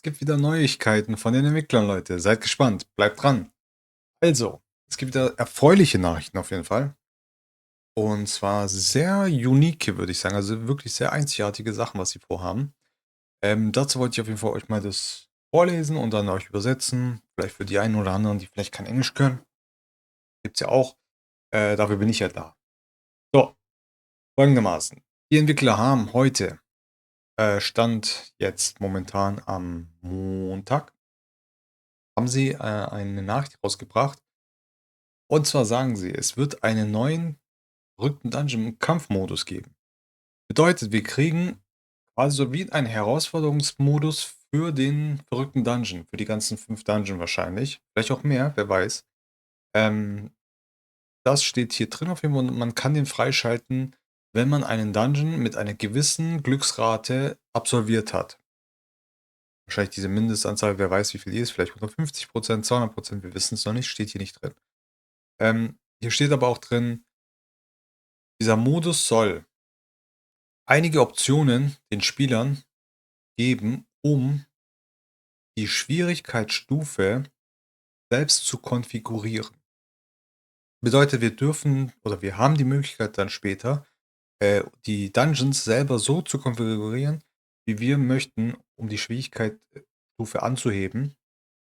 gibt wieder Neuigkeiten von den Entwicklern, Leute. Seid gespannt, bleibt dran. Also, es gibt wieder erfreuliche Nachrichten auf jeden Fall. Und zwar sehr unique, würde ich sagen. Also wirklich sehr einzigartige Sachen, was sie vorhaben. Dazu wollte ich auf jeden Fall euch mal das vorlesen und dann euch übersetzen. Vielleicht für die einen oder anderen, die vielleicht kein Englisch können. Gibt's ja auch. Dafür bin ich ja da. So, folgendermaßen. Die Entwickler haben heute, Stand jetzt momentan am Montag, haben sie eine Nachricht rausgebracht. Und zwar sagen sie, es wird einen neuen verrückten Dungeon im Kampfmodus geben. Bedeutet, wir kriegen quasi so wie einen Herausforderungsmodus für den verrückten Dungeon, für die ganzen 5 Dungeon wahrscheinlich. Vielleicht auch mehr, wer weiß. Ähm, Das steht hier drin auf jeden Fall und man kann den freischalten, wenn man einen Dungeon mit einer gewissen Glücksrate absolviert hat. Wahrscheinlich diese Mindestanzahl, wer weiß, wie viel die ist, vielleicht 150%, 200%, wir wissen es noch nicht, steht hier nicht drin. Hier steht aber auch drin, dieser Modus soll einige Optionen den Spielern geben, um die Schwierigkeitsstufe selbst zu konfigurieren. Bedeutet, wir dürfen oder wir haben die Möglichkeit dann später, die Dungeons selber so zu konfigurieren, wie wir möchten, um die Schwierigkeitsstufe anzuheben.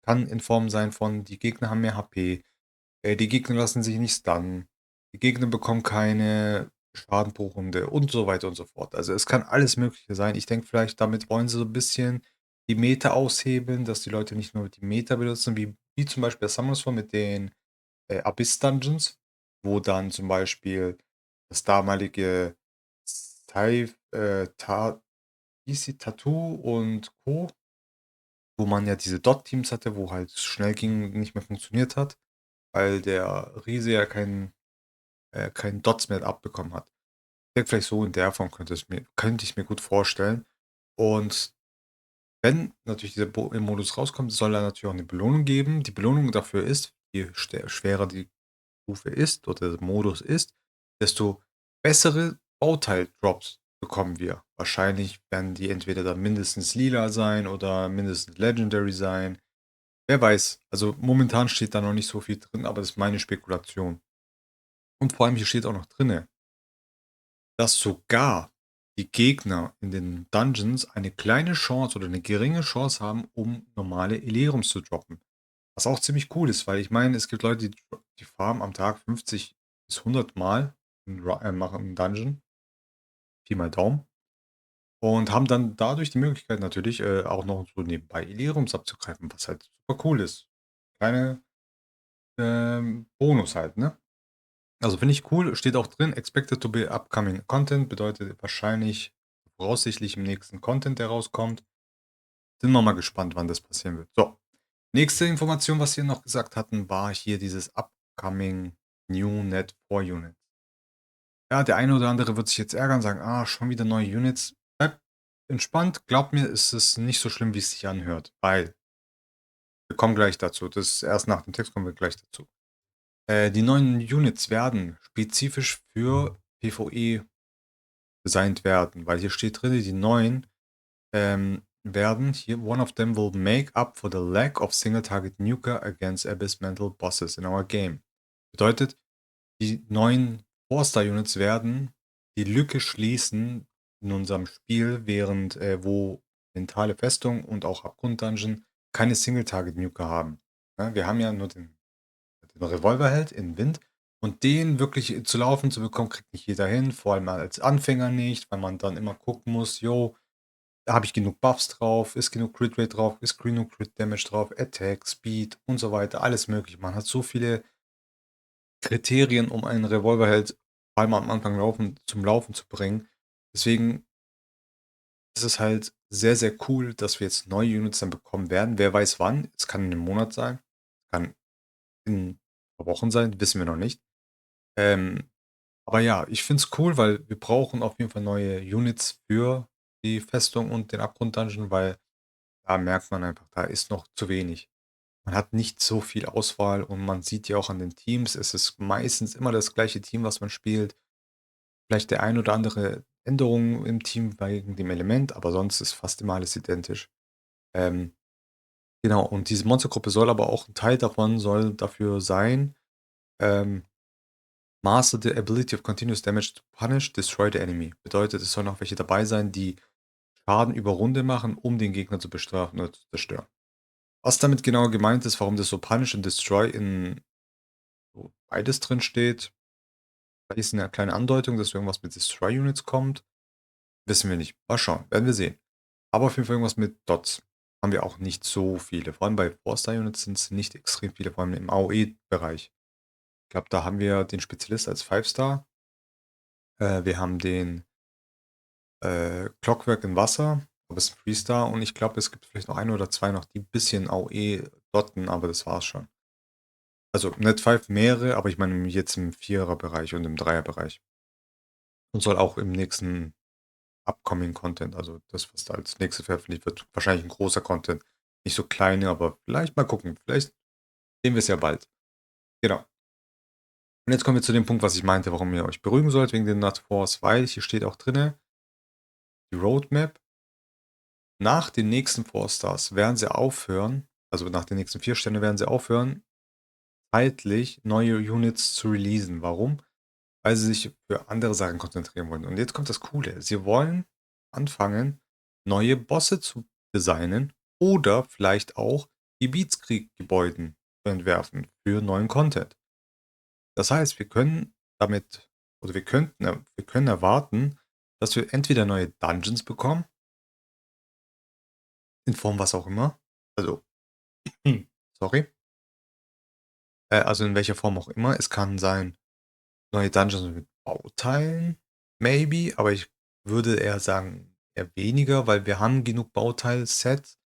Kann in Form sein von, die Gegner haben mehr HP, die Gegner lassen sich nicht stunnen, die Gegner bekommen keine Schaden und so weiter und so fort. Also es kann alles Mögliche sein. Ich denke, vielleicht damit wollen sie so ein bisschen die Meta aushebeln, dass die Leute nicht nur die Meta benutzen, wie zum Beispiel bei Summoner's War mit den Abyss-Dungeons, wo dann zum Beispiel das damalige wie hieß die, Tattoo und Co., wo man ja diese Dot-Teams hatte, wo halt schnell ging, nicht mehr funktioniert hat, weil der Riese ja keinen Dots mehr abbekommen hat. Ich denke, vielleicht so in der Form könnte ich mir gut vorstellen. Und wenn natürlich dieser Modus rauskommt, soll er natürlich auch eine Belohnung geben. Die Belohnung dafür ist, je schwerer die Stufe ist oder der Modus ist, desto bessere Bauteil-Drops bekommen wir. Wahrscheinlich werden die entweder dann mindestens lila sein oder mindestens Legendary sein. Wer weiß. Also momentan steht da noch nicht so viel drin, aber das ist meine Spekulation. Und vor allem hier steht auch noch drinne, dass sogar die Gegner in den Dungeons eine kleine Chance oder eine geringe Chance haben, um normale Eleriums zu droppen. Was auch ziemlich cool ist, weil ich meine, es gibt Leute, die farmen am Tag 50 bis 100 Mal machen einen Dungeon, Pi mal Daumen, und haben dann dadurch die Möglichkeit natürlich auch noch so nebenbei Eleriums abzugreifen, was halt super cool ist. Kleine Bonus halt, ne? Also finde ich cool, steht auch drin, expected to be upcoming content, bedeutet wahrscheinlich, voraussichtlich im nächsten Content, der rauskommt. Sind wir mal gespannt, wann das passieren wird. So, nächste Information, was wir noch gesagt hatten, war hier dieses upcoming New Net 4 Unit. Ja, der eine oder andere wird sich jetzt ärgern, sagen, schon wieder neue Units. Bleibt entspannt, glaubt mir, ist es nicht so schlimm, wie es sich anhört, weil wir kommen gleich dazu. Das erst nach dem Text kommen wir gleich dazu. Die neuen Units werden spezifisch für PvE designt werden, weil hier steht drin, die neuen werden hier, one of them will make up for the lack of single-target nuker against Abyss-Mental Bosses in our game. Bedeutet, die neuen 4-Star-Units werden die Lücke schließen in unserem Spiel, während wo mentale Festung und auch Abgrund-Dungeon keine Single-Target-Nuker haben. Ja, wir haben ja nur den Revolverheld in Wind und den wirklich zu laufen zu bekommen, kriegt nicht jeder hin, vor allem als Anfänger nicht, weil man dann immer gucken muss, yo, habe ich genug Buffs drauf, ist genug Crit Rate drauf, ist genug Crit Damage drauf, Attack, Speed und so weiter, alles möglich. Man hat so viele Kriterien, um einen Revolverheld vor allem am Anfang zum Laufen zu bringen. Deswegen ist es halt sehr, sehr cool, dass wir jetzt neue Units dann bekommen werden. Wer weiß wann. Es kann in einem Monat sein, kann in ein paar Wochen sein, wissen wir noch nicht. Ähm, aber ja, ich finde es cool, weil wir brauchen auf jeden Fall neue Units für die Festung und den Abgrund-Dungeon, weil da merkt man einfach, da ist noch zu wenig. Man hat nicht so viel Auswahl und man sieht ja auch an den Teams, es ist meistens immer das gleiche Team, was man spielt. Vielleicht der ein oder andere Änderung im Team wegen dem Element, aber sonst ist fast immer alles identisch. Ähm, Genau, und diese Monstergruppe soll aber auch 'n Teil davon soll dafür sein, ähm, master the ability of continuous damage to punish, destroy the enemy. Bedeutet, es sollen auch welche dabei sein, die Schaden über Runde machen, um den Gegner zu bestrafen oder zu zerstören. Was damit genau gemeint ist, warum das so Punish und Destroy in so beides drin steht, vielleicht ist 'ne kleine Andeutung, dass irgendwas mit Destroy Units kommt, wissen wir nicht. Mal schauen, werden wir sehen. Aber auf jeden Fall irgendwas mit Dots. Haben wir auch nicht so viele. Vor allem bei 4-Star Units sind's nicht extrem viele, vor allem im AOE-Bereich. Ich glaube, da haben wir den Spezialist als 5-Star. Wir haben den, Clockwork in Wasser, aber ist 'n 3-Star und ich glaube, es gibt vielleicht noch 1 oder 2 noch, die bisschen AOE dotten, aber das war's schon. Also, Net 5 mehrere, aber ich meine jetzt im Vierer-Bereich und im Dreier-Bereich. Und soll auch im nächsten upcoming Content, also das, was da als Nächstes veröffentlicht wird, wahrscheinlich 'n großer Content. Nicht so kleine, aber vielleicht mal gucken. Vielleicht sehen wir's ja bald. Genau. Und jetzt kommen wir zu dem Punkt, was ich meinte, warum ihr euch beruhigen sollt wegen den Nut-Force, weil hier steht auch drinne, die Roadmap nach den nächsten 4 Stars werden sie aufhören, also nach den nächsten 4 Sterne werden sie aufhören, zeitlich neue Units zu releasen. Warum? Weil sie sich für andere Sachen konzentrieren wollen. Und jetzt kommt das Coole. Sie wollen anfangen, neue Bosse zu designen oder vielleicht auch Gebietskrieg-Gebäuden zu entwerfen für neuen Content. Das heißt, wir können damit oder wir können erwarten, dass wir entweder neue Dungeons bekommen, in Form was auch immer. Also, sorry. Also in welcher Form auch immer. Es kann sein, neue Dungeons mit Bauteilen, maybe, aber ich würde eher sagen, eher weniger, weil wir haben genug Bauteilsets.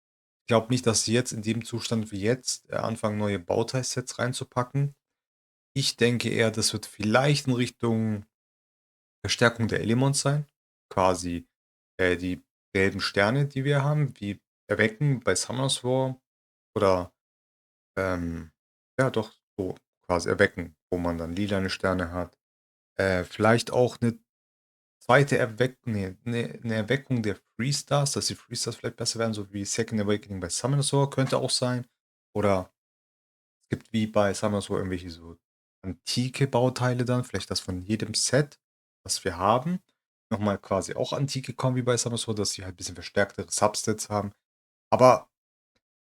Ich glaube nicht, dass sie jetzt in dem Zustand wie jetzt, anfangen, neue Bauteilsets reinzupacken. Ich denke eher, das wird vielleicht in Richtung Verstärkung der Elements sein. Quasi, die gelben Sterne, die wir haben, wie Erwecken bei Summoners War oder, ähm, ja doch, so quasi Erwecken, wo man dann lilane Sterne hat. Vielleicht auch 'ne zweite Erweckung, ne, 'ne Erweckung der Freestars, dass die Freestars vielleicht besser werden, so wie Second Awakening bei Summoners War könnte auch sein. Oder es gibt wie bei Summoners War irgendwelche so antike Bauteile dann, vielleicht das von jedem Set, was wir haben, noch mal quasi auch antike kommen wie bei Summoners War, dass sie halt bisschen verstärktere Substats haben. Aber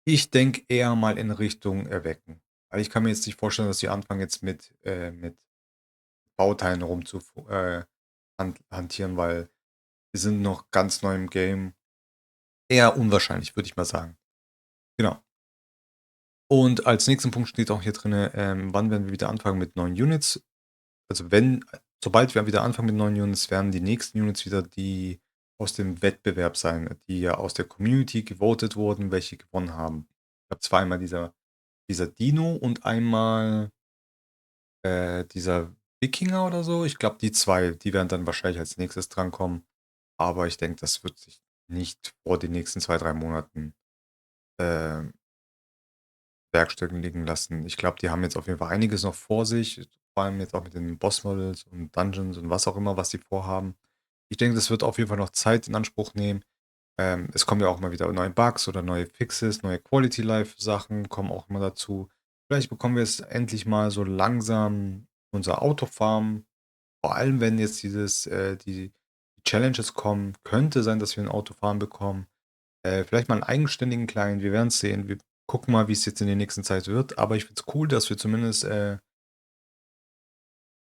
ich denke eher mal in Richtung Erwecken. Weil ich kann mir jetzt nicht vorstellen, dass sie anfangen jetzt mit Bauteilen hantieren, weil wir sind noch ganz neu im Game. Eher unwahrscheinlich, würde ich mal sagen. Genau. Und als nächsten Punkt steht auch hier drinne, wann werden wir wieder anfangen mit neuen Units? Also wenn sobald wir wieder anfangen mit neuen Units, werden die nächsten Units wieder die aus dem Wettbewerb sein, die ja aus der Community gewotet wurden, welche gewonnen haben. Ich glaube, zweimal dieser Dino und einmal, dieser Wikinger oder so. Ich glaube, die 2, die werden dann wahrscheinlich als Nächstes drankommen. Aber ich denke, das wird sich nicht vor den nächsten 2, 3 Monaten, ähm, bewerkstelligen lassen. Ich glaube, die haben jetzt auf jeden Fall einiges noch vor sich, vor allem jetzt auch mit den Boss-Models und Dungeons und was auch immer, was die vorhaben. Ich denke, das wird auf jeden Fall noch Zeit in Anspruch nehmen. Es kommen ja auch mal wieder neue Bugs oder neue Fixes, neue Quality-Life-Sachen kommen auch immer dazu. Vielleicht bekommen wir jetzt endlich mal so langsam unser Autofarm. Vor allem, wenn jetzt die Challenges kommen, könnte sein, dass wir ein Autofarm bekommen. Vielleicht mal 'n eigenständigen kleinen, wir werden's sehen. Wir gucken mal, wie's jetzt in der nächsten Zeit wird, aber ich finde es cool, dass wir zumindest,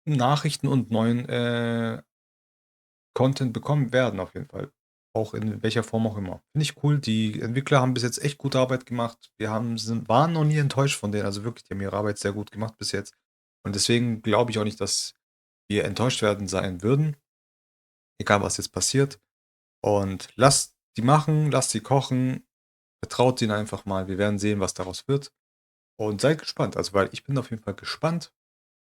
Nachrichten und neuen, Content bekommen werden auf jeden Fall. Auch in welcher Form auch immer. Finde ich cool. Die Entwickler haben bis jetzt echt gute Arbeit gemacht. Wir haben sind waren noch nie enttäuscht von denen. Also wirklich, die haben ihre Arbeit sehr gut gemacht bis jetzt. Und deswegen glaube ich auch nicht, dass wir enttäuscht werden sein würden, egal was jetzt passiert. Und lasst die machen, lasst sie kochen, vertraut ihnen einfach mal. Wir werden sehen, was daraus wird. Und seid gespannt. Also, weil ich bin auf jeden Fall gespannt,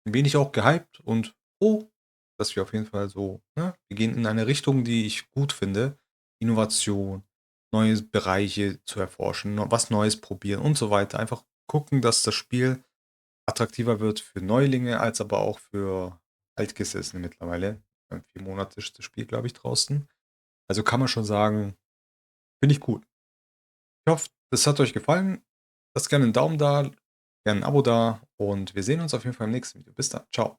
ein wenig auch gehypt und froh, dass wir auf jeden Fall so, ne, wir gehen in eine Richtung, die ich gut finde. Innovation, neue Bereiche zu erforschen, was Neues probieren und so weiter. Einfach gucken, dass das Spiel attraktiver wird für Neulinge, als aber auch für Altgesessene mittlerweile. 4 Monate ist das Spiel, glaube ich, draußen. Also kann man schon sagen, finde ich cool. Ich hoffe, es hat euch gefallen. Lasst gerne einen Daumen da, gerne ein Abo da und wir sehen uns auf jeden Fall im nächsten Video. Bis dann. Ciao.